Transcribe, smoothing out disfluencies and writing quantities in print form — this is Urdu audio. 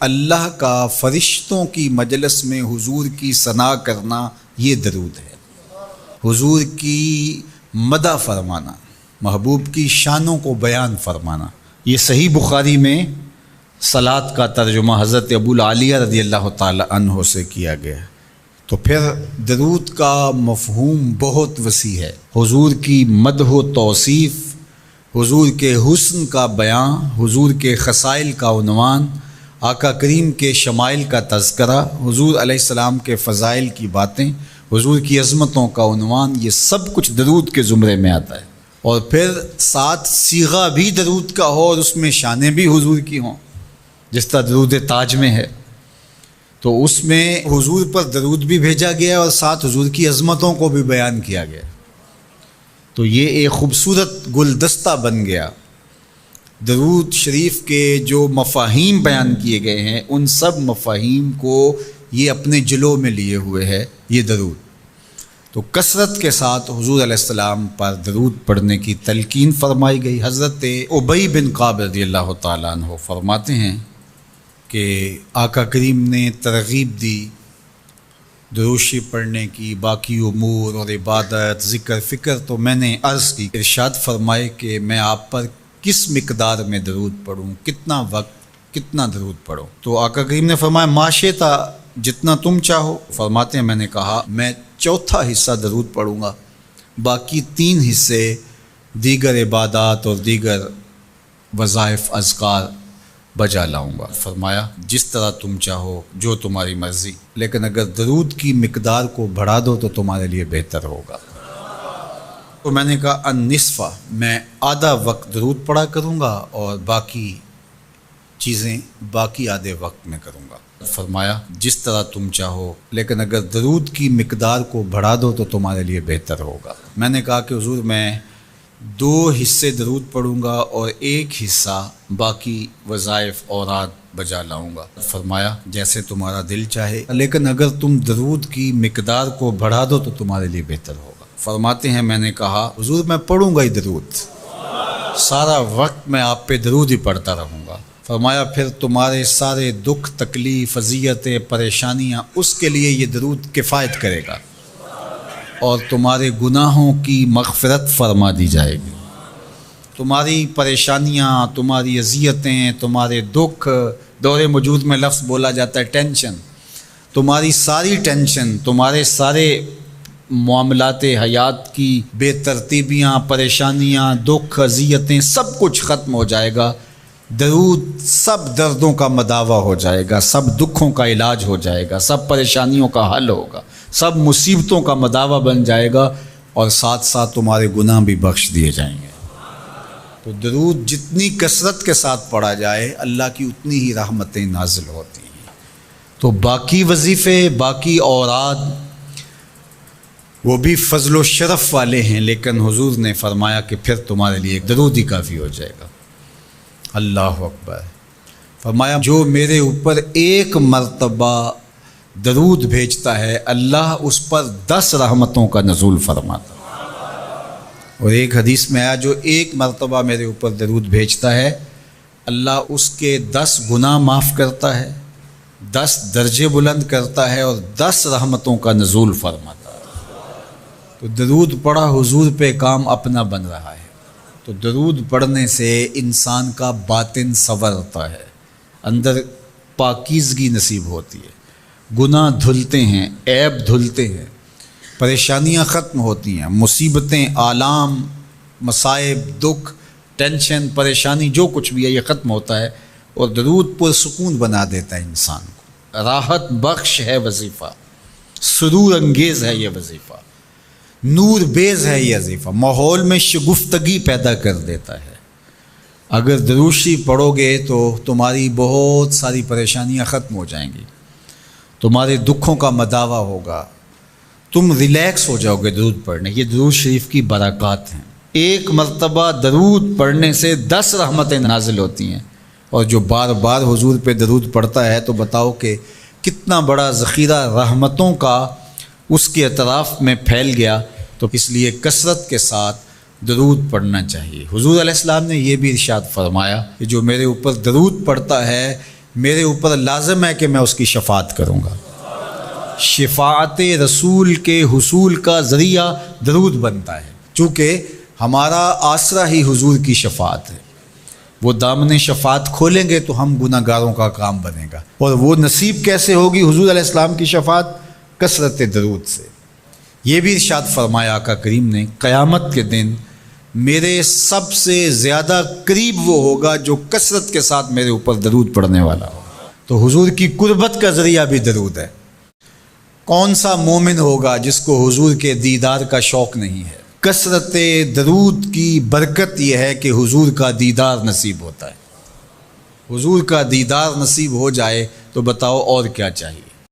اللہ کا فرشتوں کی مجلس میں حضور کی ثنا کرنا یہ درود ہے، حضور کی مدح فرمانا، محبوب کی شانوں کو بیان فرمانا۔ یہ صحیح بخاری میں صلاۃ کا ترجمہ حضرت ابو العالیہ رضی اللہ تعالی عنہ سے کیا گیا ہے۔ تو پھر درود کا مفہوم بہت وسیع ہے، حضور کی مدح و توصیف، حضور کے حسن کا بیان، حضور کے خصائل کا عنوان، آقا کریم کے شمائل کا تذکرہ، حضور علیہ السلام کے فضائل کی باتیں، حضور کی عظمتوں کا عنوان، یہ سب کچھ درود کے زمرے میں آتا ہے۔ اور پھر ساتھ صیغہ بھی درود کا ہو اور اس میں شانیں بھی حضور کی ہوں، جس طرح درود تاج میں ہے، تو اس میں حضور پر درود بھی بھیجا گیا اور ساتھ حضور کی عظمتوں کو بھی بیان کیا گیا۔ تو یہ ایک خوبصورت گلدستہ بن گیا۔ درود شریف کے جو مفاہیم بیان کیے گئے ہیں، ان سب مفاہیم کو یہ اپنے جلو میں لیے ہوئے ہے یہ درود۔ تو کثرت کے ساتھ حضور علیہ السلام پر درود پڑھنے کی تلقین فرمائی گئی۔ حضرت ابی بن کعب رضی اللہ تعالیٰ عنہ فرماتے ہیں کہ آقا کریم نے ترغیب دی درود شریف پڑھنے کی، باقی امور اور عبادت، ذکر فکر، تو میں نے عرض کی، ارشاد فرمائے کہ میں آپ پر کس مقدار میں درود پڑھوں، کتنا وقت، کتنا درود پڑھوں؟ تو آقا کریم نے فرمایا ما شئت، جتنا تم چاہو۔ فرماتے ہیں میں نے کہا میں چوتھا حصہ درود پڑھوں گا، باقی 3 حصے دیگر عبادات اور دیگر وظائف اذکار بجا لاؤں گا۔ فرمایا جس طرح تم چاہو، جو تمہاری مرضی، لیکن اگر درود کی مقدار کو بڑھا دو تو تمہارے لیے بہتر ہوگا۔ تو میں نے کہا النصف، میں آدھا وقت درود پڑھا کروں گا اور باقی چیزیں باقی آدھے وقت میں کروں گا۔ فرمایا جس طرح تم چاہو، لیکن اگر درود کی مقدار کو بڑھا دو تو تمہارے لیے بہتر ہوگا۔ میں نے کہا کہ حضور میں 2 حصے درود پڑھوں گا اور 1 حصہ باقی وظائف اوراد بجا لاؤں گا۔ فرمایا جیسے تمہارا دل چاہے، لیکن اگر تم درود کی مقدار کو بڑھا دو تو تمہارے لیے بہتر ہوگا۔ فرماتے ہیں میں نے کہا حضور میں پڑھوں گا ہی درود، سارا وقت میں آپ پہ درود ہی پڑھتا رہوں گا۔ فرمایا پھر تمہارے سارے دکھ، تکلیف، اذیتیں، پریشانیاں، اس کے لیے یہ درود کفایت کرے گا اور تمہارے گناہوں کی مغفرت فرما دی جائے گی۔ تمہاری پریشانیاں، تمہاری اذیتیں، تمہارے دکھ، دور موجود میں لفظ بولا جاتا ہے ٹینشن، تمہاری ساری ٹینشن، تمہارے سارے معاملات حیات کی بے ترتیبیاں، پریشانیاں، دکھ، اذیتیں، سب کچھ ختم ہو جائے گا۔ درود سب دردوں کا مداوع ہو جائے گا، سب دکھوں کا علاج ہو جائے گا، سب پریشانیوں کا حل ہوگا، سب مصیبتوں کا مداوع بن جائے گا، اور ساتھ ساتھ تمہارے گناہ بھی بخش دیے جائیں گے۔ تو درود جتنی کثرت کے ساتھ پڑھا جائے اللہ کی اتنی ہی رحمتیں نازل ہوتی ہیں۔ تو باقی وظیفے، باقی اوراد وہ بھی فضل و شرف والے ہیں، لیکن حضور نے فرمایا کہ پھر تمہارے لیے ایک درود ہی کافی ہو جائے گا۔ اللہ اکبر۔ فرمایا جو میرے اوپر 1 مرتبہ درود بھیجتا ہے اللہ اس پر 10 رحمتوں کا نزول فرماتا ہے۔ اور ایک حدیث میں آیا جو 1 مرتبہ میرے اوپر درود بھیجتا ہے اللہ اس کے 10 گناہ معاف کرتا ہے، 10 درجے بلند کرتا ہے اور 10 رحمتوں کا نزول فرماتا ہے۔ تو درود پڑھا حضور پہ کام اپنا بن رہا ہے۔ تو درود پڑھنے سے انسان کا باطن سنورتا ہے، اندر پاکیزگی نصیب ہوتی ہے، گناہ دھلتے ہیں، عیب دھلتے ہیں، پریشانیاں ختم ہوتی ہیں، مصیبتیں، آلام، مصائب، دکھ، ٹینشن، پریشانی جو کچھ بھی ہے یہ ختم ہوتا ہے، اور درود پرسکون بنا دیتا ہے انسان کو۔ راحت بخش ہے وظیفہ، سرور انگیز ہے یہ وظیفہ، نور بیز ہے یہ وظیفہ، ماحول میں شگفتگی پیدا کر دیتا ہے۔ اگر درود شریف پڑھو گے تو تمہاری بہت ساری پریشانیاں ختم ہو جائیں گی، تمہارے دکھوں کا مداوع ہوگا، تم ریلیکس ہو جاؤ گے درود پڑھنے۔ یہ درود شریف کی برکات ہیں۔ 1 مرتبہ درود پڑھنے سے 10 رحمتیں نازل ہوتی ہیں، اور جو بار بار حضور پہ درود پڑھتا ہے تو بتاؤ کہ کتنا بڑا ذخیرہ رحمتوں کا اس کے اطراف میں پھیل گیا۔ تو اس لیے کثرت کے ساتھ درود پڑھنا چاہیے۔ حضور علیہ السلام نے یہ بھی ارشاد فرمایا کہ جو میرے اوپر درود پڑھتا ہے میرے اوپر لازم ہے کہ میں اس کی شفاعت کروں گا۔ شفاعت رسول کے حصول کا ذریعہ درود بنتا ہے، چونکہ ہمارا آسرا ہی حضور کی شفاعت ہے۔ وہ دامن شفاعت کھولیں گے تو ہم گناہ گاروں کا کام بنے گا، اور وہ نصیب کیسے ہوگی حضور علیہ السلام کی شفاعت؟ کثرت درود سے۔ یہ بھی ارشاد فرمایا آقا کریم نے، قیامت کے دن میرے سب سے زیادہ قریب وہ ہوگا جو کثرت کے ساتھ میرے اوپر درود پڑھنے والا ہوگا۔ تو حضور کی قربت کا ذریعہ بھی درود ہے۔ کون سا مومن ہوگا جس کو حضور کے دیدار کا شوق نہیں ہے؟ کثرت درود کی برکت یہ ہے کہ حضور کا دیدار نصیب ہوتا ہے۔ حضور کا دیدار نصیب ہو جائے تو بتاؤ اور کیا چاہیے۔